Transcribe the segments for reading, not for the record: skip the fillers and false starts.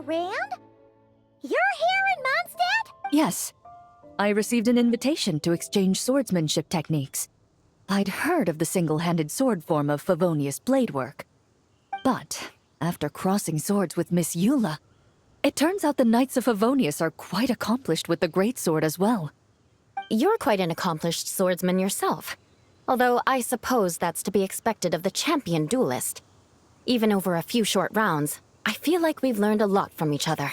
Rand? You're here in Mondstadt? Yes. I received an invitation to exchange swordsmanship techniques. I'd heard of the single-handed sword form of Favonius blade work. But, after crossing swords with Miss Eula, it turns out the Knights of Favonius are quite accomplished with the greatsword as well. You're quite an accomplished swordsman yourself. Although I suppose that's to be expected of the champion duelist. Even over a few short rounds, I feel like we've learned a lot from each other.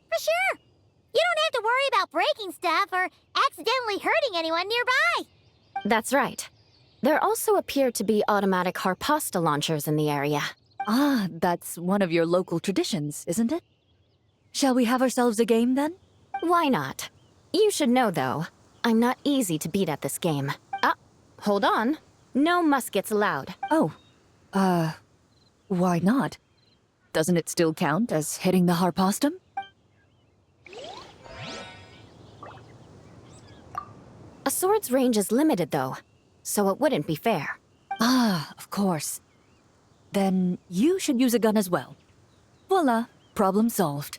For sure. You don't have to worry about breaking stuff or accidentally hurting anyone nearby. That's right. There also appear to be automatic harpasta launchers in the area. Ah, that's one of your local traditions, isn't it? Shall we have ourselves a game, then? Why not? You should know, though, I'm not easy to beat at this game. Ah, hold on. No muskets allowed. Oh. Why not? Doesn't it still count as hitting the harpastum? A sword's range is limited, though, so it wouldn't be fair. Ah, of course. Then you should use a gun as well. Voila, problem solved.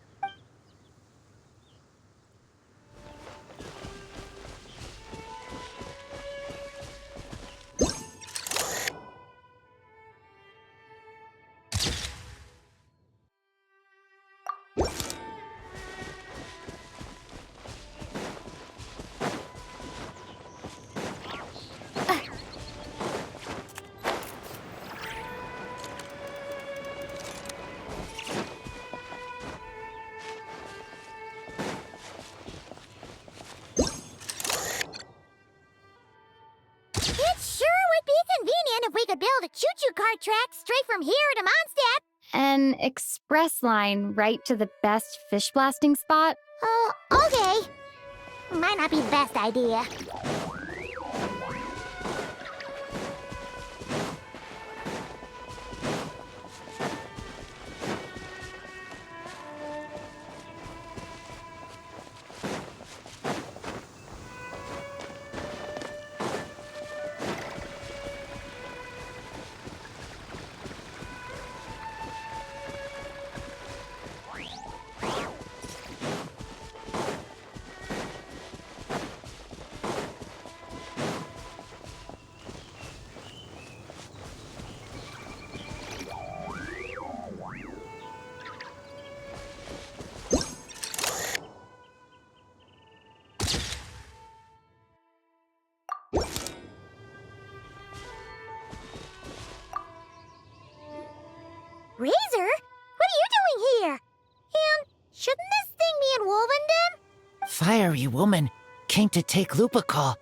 Build a choo-choo cart track straight from here to Mondstadt. An express line right to the best fish blasting spot? Oh, okay. Might not be the best idea. Razor? What are you doing here? And shouldn't this thing be in Wolvenden? Fiery woman came to take Lupical.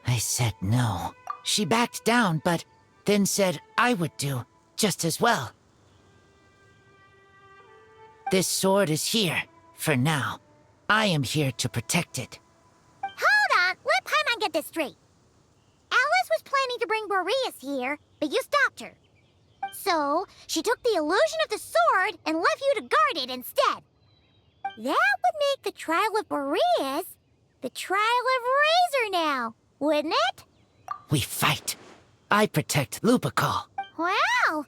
I said no. She backed down, but then said I would do just as well. This sword is here, for now. I am here to protect it. Hold on, let Paimon get this straight. Alice was planning to bring Boreas here, but you stopped her. So, she took the illusion of the sword and left you to guard it instead. That would make the trial of Boreas the trial of Razor now, wouldn't it? We fight. I protect Lupical. Wow! Looks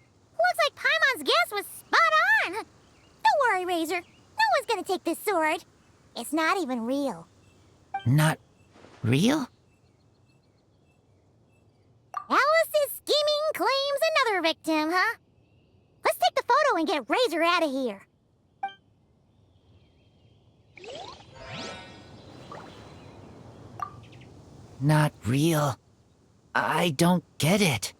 like Paimon's guess was spot on. Don't worry, Razor. No one's gonna take this sword. It's not even real. Not real? Alice's scheming claims another victim, huh? Let's take the photo and get Razor out of here. Not real. I don't get it.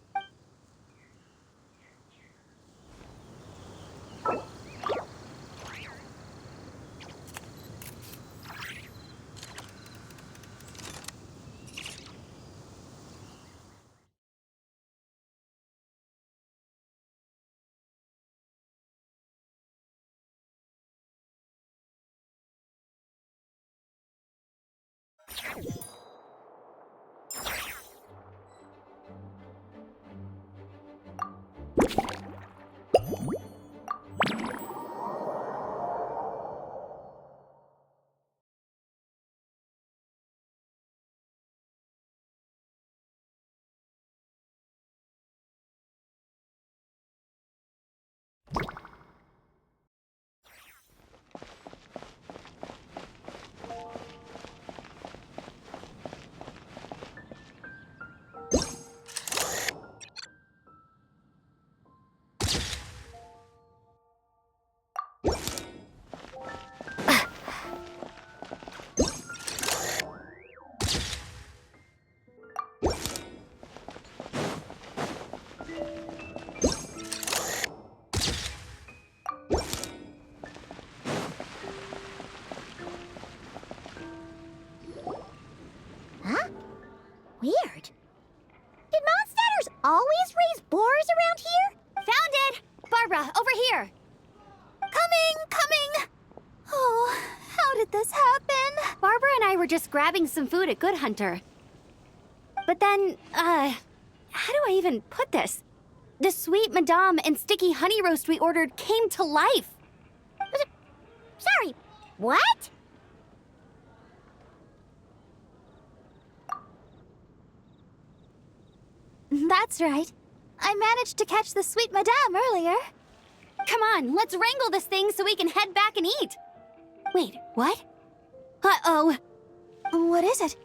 Huh? Weird. Did monsters always raise boars around here? Found it! Barbara, over here! Coming! Oh, how did this happen? Barbara and I were just grabbing some food at Good Hunter. But then, how do I even put this? The sweet madame and sticky honey roast we ordered came to life. Sorry, what? That's right. I managed to catch the sweet madame earlier. Come on, let's wrangle this thing so we can head back and eat. Wait, what? Uh-oh. What is it?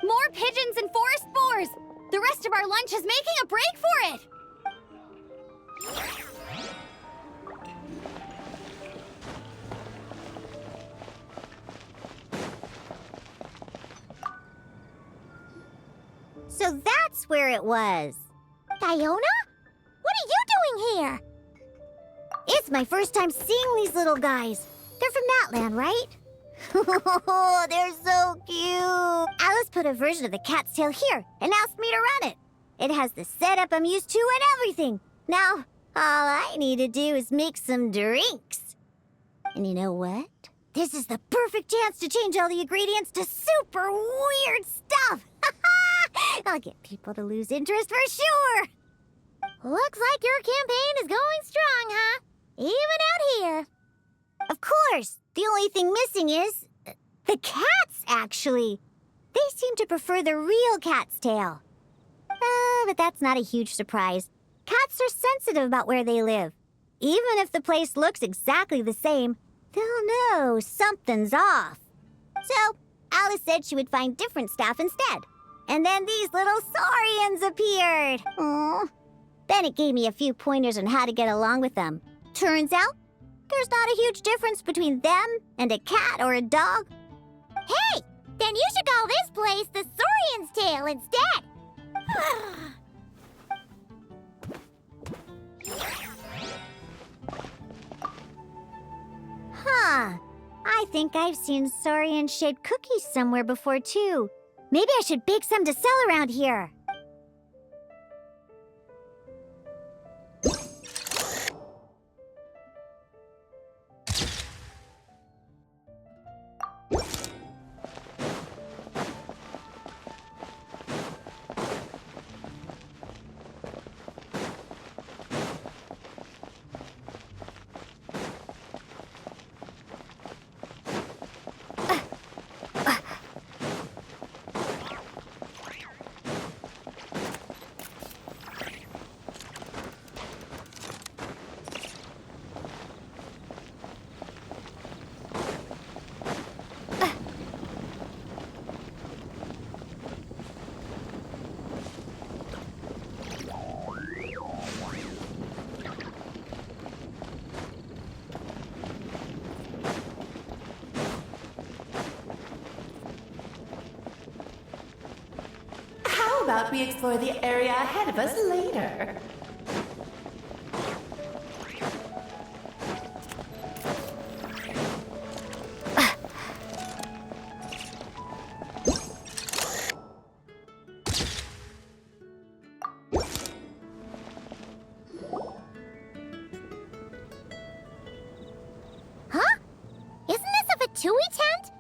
More pigeons and forest boars! The rest of our lunch is making a break for it! So that's where it was. Fiona? What are you doing here? It's my first time seeing these little guys. They're from that land, right? Oh, they're so cute. Alice put a version of the cat's tail here and asked me to run it. It has the setup I'm used to and everything. Now, all I need to do is make some drinks. And you know what? This is the perfect chance to change all the ingredients to super weird stuff. I'll get people to lose interest for sure. Looks like your campaign is going strong, huh? Even out here. Of course. The only thing missing is the cats, actually. They seem to prefer the real cat's tail. But that's not a huge surprise. Cats are sensitive about where they live. Even if the place looks exactly the same, they'll know something's off. So, Alice said she would find different staff instead. And then these little saurians appeared. Aww. Then it gave me a few pointers on how to get along with them. Turns out, there's not a huge difference between them and a cat or a dog. Hey, then you should call this place the Saurian's Tail instead. Huh. I think I've seen saurian-shaped cookies somewhere before, too. Maybe I should bake some to sell around here. about we explore the area ahead of us later? Huh? Isn't this a Fatui tent?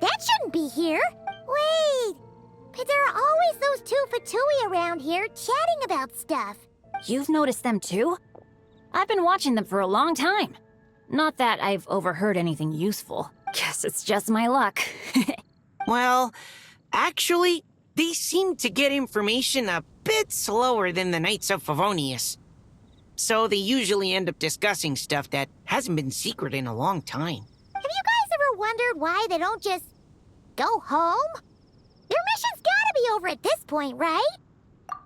That shouldn't be here. Wait. But there are always those two Fatui around here chatting about stuff. You've noticed them too? I've been watching them for a long time. Not that I've overheard anything useful. Guess it's just my luck. Well, actually, they seem to get information a bit slower than the Knights of Favonius. So they usually end up discussing stuff that hasn't been secret in a long time. Have you guys ever wondered why they don't just go home? Their mission's gotta be over at this point, right?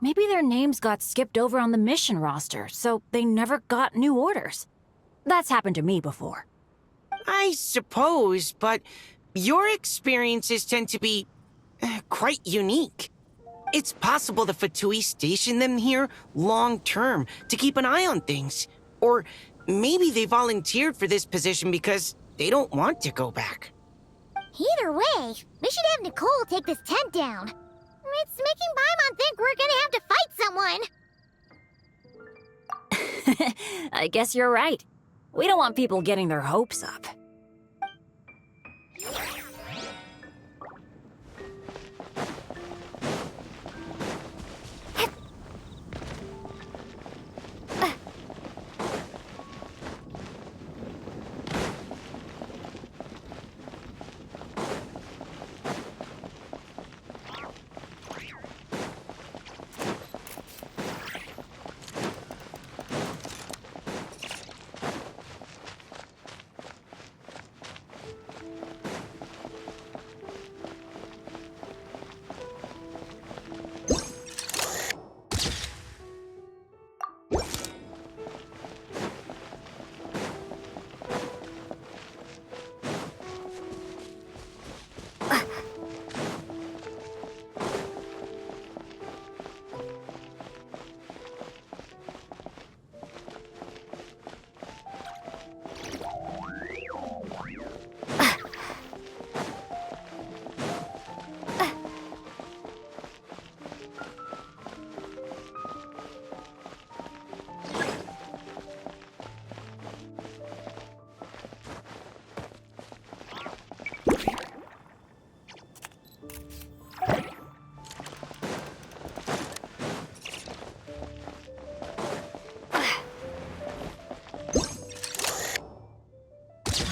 Maybe their names got skipped over on the mission roster, so they never got new orders. That's happened to me before. I suppose, but your experiences tend to be quite unique. It's possible the Fatui stationed them here long-term to keep an eye on things. Or maybe they volunteered for this position because they don't want to go back. Either way, we should have Nicole take this tent down. It's making Paimon think we're gonna have to fight someone. I guess you're right. We don't want people getting their hopes up.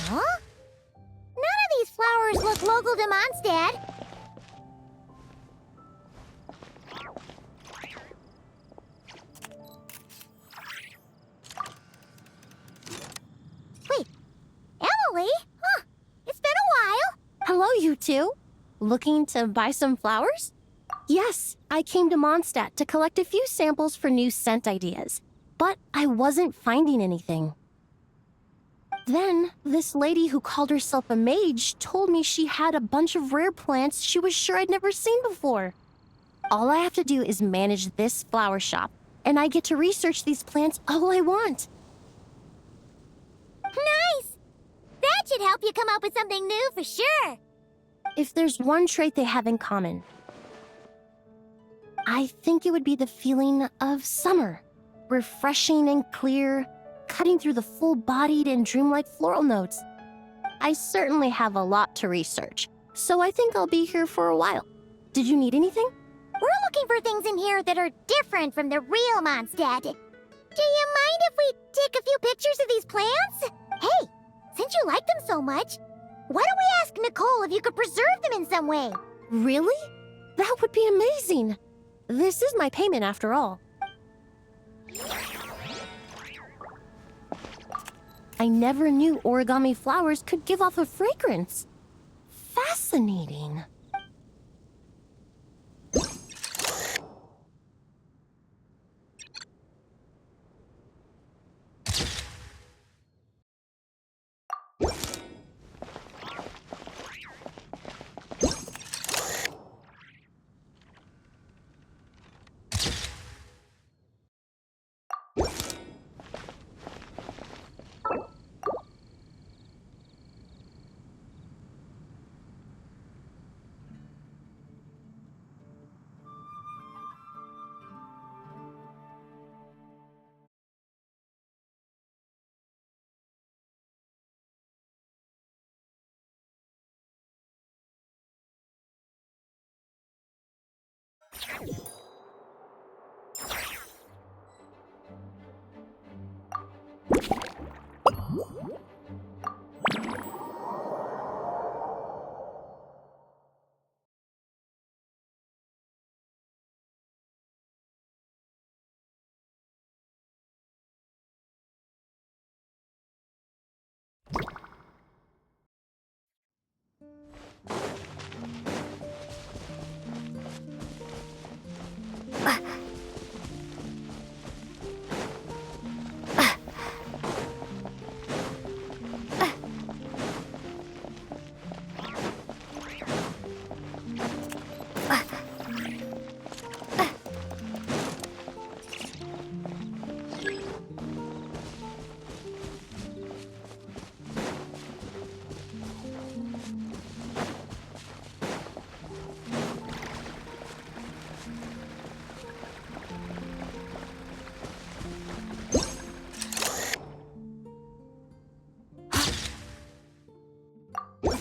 Huh? None of these flowers look local to Mondstadt. Wait, Emily? Huh, it's been a while. Hello, you two. Looking to buy some flowers? Yes, I came to Mondstadt to collect a few samples for new scent ideas, but I wasn't finding anything. Then, this lady who called herself a mage told me she had a bunch of rare plants she was sure I'd never seen before. All I have to do is manage this flower shop, and I get to research these plants all I want. Nice! That should help you come up with something new for sure. If there's one trait they have in common, I think it would be the feeling of summer. Refreshing and clear, cutting through the full-bodied and dreamlike floral notes. I certainly have a lot to research, so I think I'll be here for a while. Did you need anything? We're looking for things in here that are different from the real Mondstadt. Do you mind if we take a few pictures of these plants? Hey, since you like them so much, why don't we ask Nicole if you could preserve them in some way? Really? That would be amazing. This is my payment after all. I never knew origami flowers could give off a fragrance. Fascinating.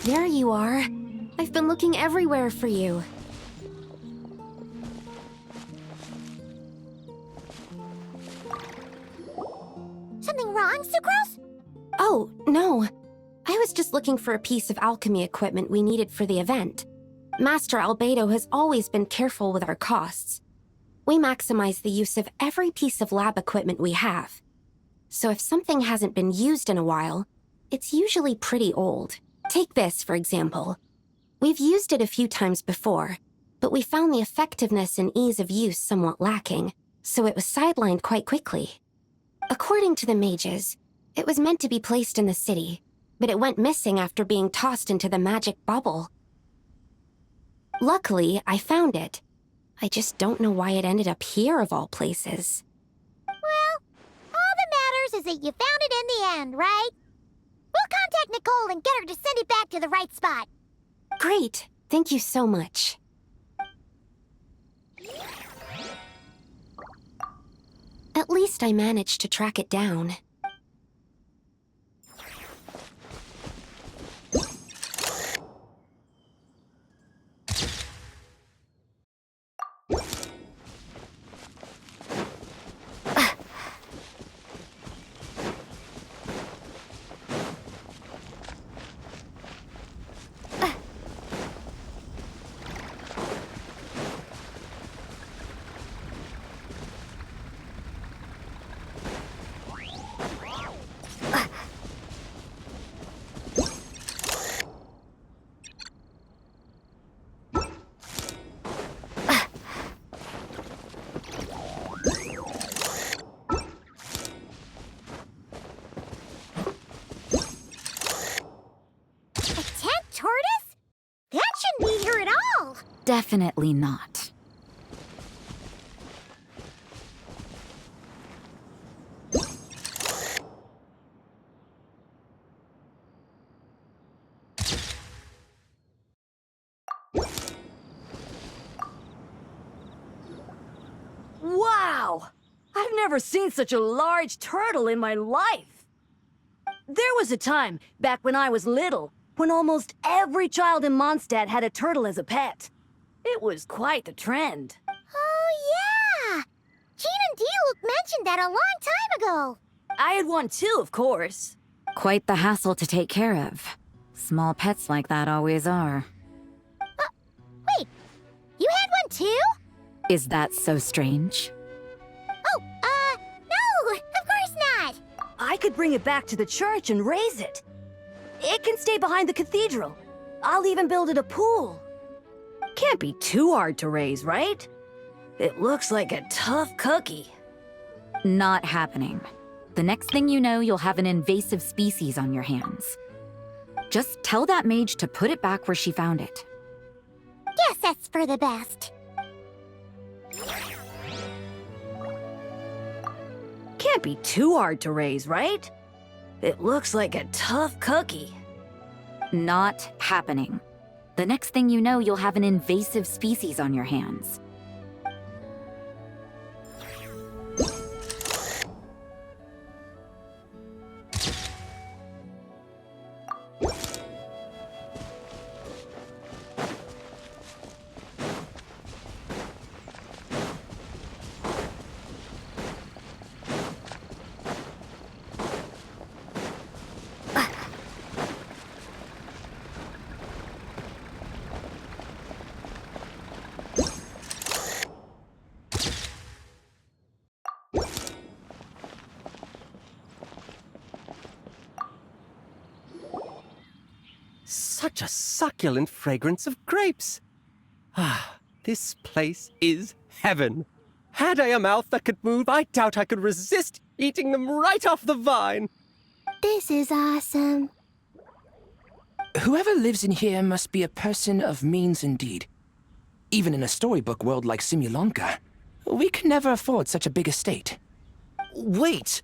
There you are. I've been looking everywhere for you. Something wrong, Sucrose? Oh, no. I was just looking for a piece of alchemy equipment we needed for the event. Master Albedo has always been careful with our costs. We maximize the use of every piece of lab equipment we have. So if something hasn't been used in a while, it's usually pretty old. Take this, for example. We've used it a few times before, but we found the effectiveness and ease of use somewhat lacking, so it was sidelined quite quickly. According to the mages, it was meant to be placed in the city, but it went missing after being tossed into the magic bubble. Luckily, I found it. I just don't know why it ended up here of all places. Well, all that matters is that you found it in the end, right? We'll contact Nicole and get her to send it back to the right spot. Great. Thank you so much. At least I managed to track it down. Definitely not. Wow! I've never seen such a large turtle in my life! There was a time, back when I was little, when almost every child in Mondstadt had a turtle as a pet. It was quite the trend. Oh, yeah! Jean and Diluc mentioned that a long time ago. I had one too, of course. Quite the hassle to take care of. Small pets like that always are. Wait, you had one too? Is that so strange? Oh, no, of course not. I could bring it back to the church and raise it. It can stay behind the cathedral. I'll even build it a pool. Can't be too hard to raise, right? It looks like a tough cookie. Not happening. The next thing you know, you'll have an invasive species on your hands. Just tell that mage to put it back where she found it. Guess that's for the best. Can't be too hard to raise, right? It looks like a tough cookie. Not happening. The next thing you know, you'll have an invasive species on your hands. such a succulent fragrance of grapes. Ah, this place is heaven. Had I a mouth that could move, I doubt I could resist eating them right off the vine. This is awesome. Whoever lives in here must be a person of means indeed. Even in a storybook world like Simulonka, we could never afford such a big estate. Wait,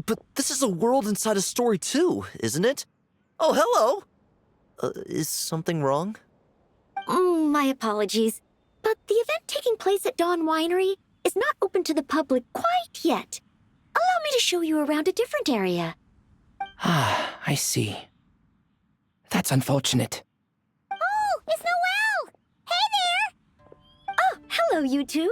but this is a world inside a story too, isn't it? Oh, hello! Is something wrong? My apologies, but the event taking place at Dawn Winery is not open to the public quite yet. Allow me to show you around a different area. Ah, I see. That's unfortunate. Oh, it's Noelle! Hey there! Oh, hello, you two.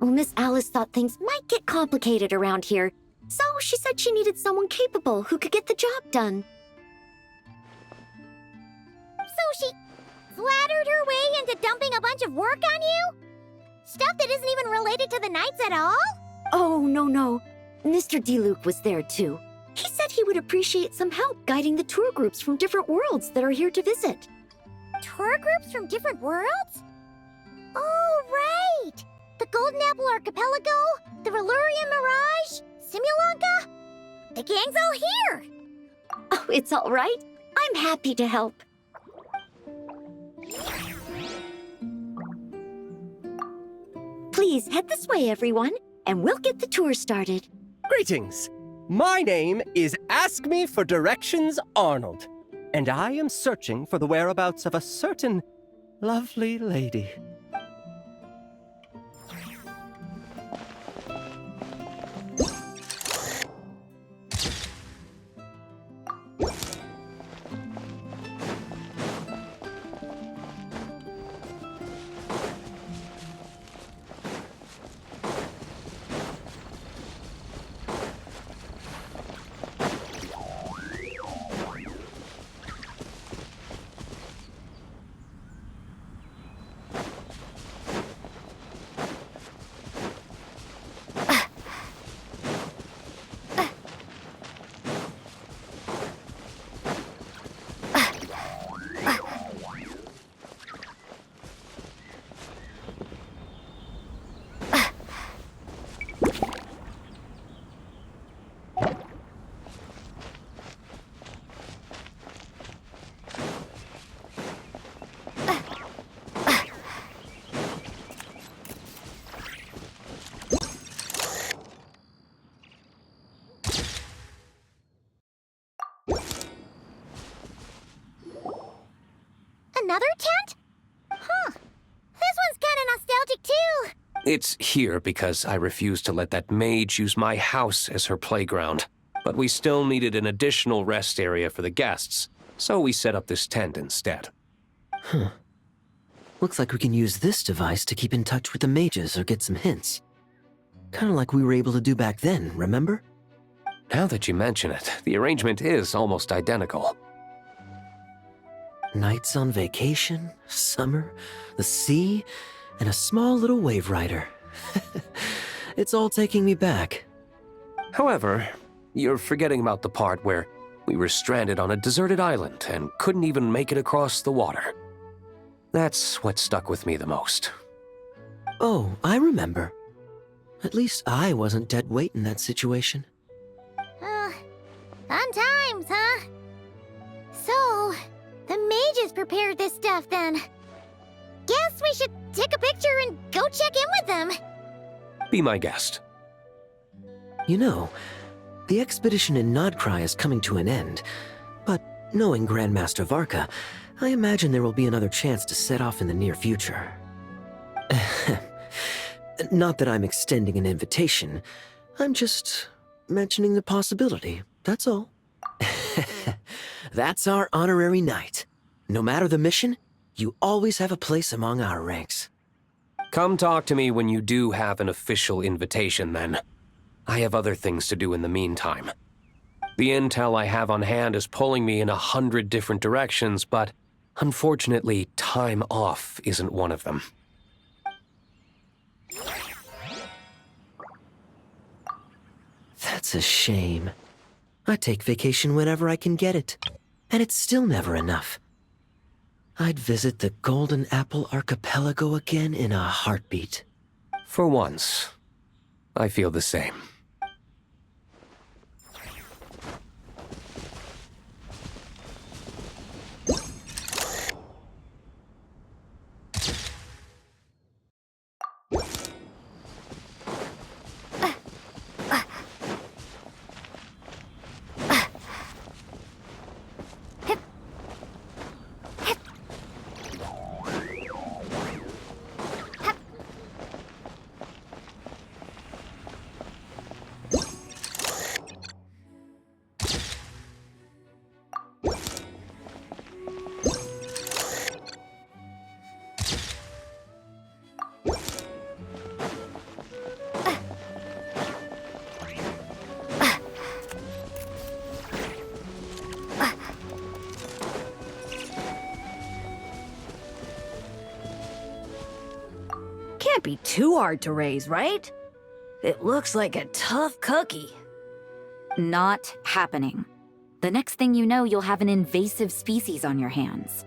Well, Miss Alice thought things might get complicated around here, so she said she needed someone capable who could get the job done. So she flattered her way into dumping a bunch of work on you? Stuff that isn't even related to the Knights at all? Oh, no. Mr. DeLuke was there too. He said he would appreciate some help guiding the tour groups from different worlds that are here to visit. Tour groups from different worlds? Oh, right! The Golden Apple Archipelago, the Valurian Mirage, Simulonka. The gang's all here. Oh, it's all right. I'm happy to help. Please head this way, everyone, and we'll get the tour started. Greetings. My name is Ask Me for Directions Arnold, and I am searching for the whereabouts of a certain lovely lady. Another tent? Huh. This one's kind of nostalgic, too. It's here because I refused to let that mage use my house as her playground. But we still needed an additional rest area for the guests, so we set up this tent instead. Huh. Looks like we can use this device to keep in touch with the mages or get some hints. Kind of like we were able to do back then, remember? Now that you mention it, the arrangement is almost identical. Nights on vacation, summer, the sea, and a small little wave rider. It's all taking me back. However, you're forgetting about the part where we were stranded on a deserted island and couldn't even make it across the water. That's what stuck with me the most. Oh, I remember. At least I wasn't dead weight in that situation. Fun times, huh? So, the mages prepared this stuff then. Guess we should take a picture and go check in with them. Be my guest. You know, the expedition in Nodcry is coming to an end, but knowing Grandmaster Varka, I imagine there will be another chance to set off in the near future. Not that I'm extending an invitation, I'm just mentioning the possibility, that's all. That's our honorary knight. No matter the mission, you always have a place among our ranks. Come talk to me when you do have an official invitation, then. I have other things to do in the meantime. The intel I have on hand is pulling me in 100 different directions, but unfortunately, time off isn't one of them. That's a shame. I take vacation whenever I can get it. And it's still never enough. I'd visit the Golden Apple Archipelago again in a heartbeat. For once, I feel the same. Can't be too hard to raise, right? It looks like a tough cookie. Not happening. The next thing you know, you'll have an invasive species on your hands.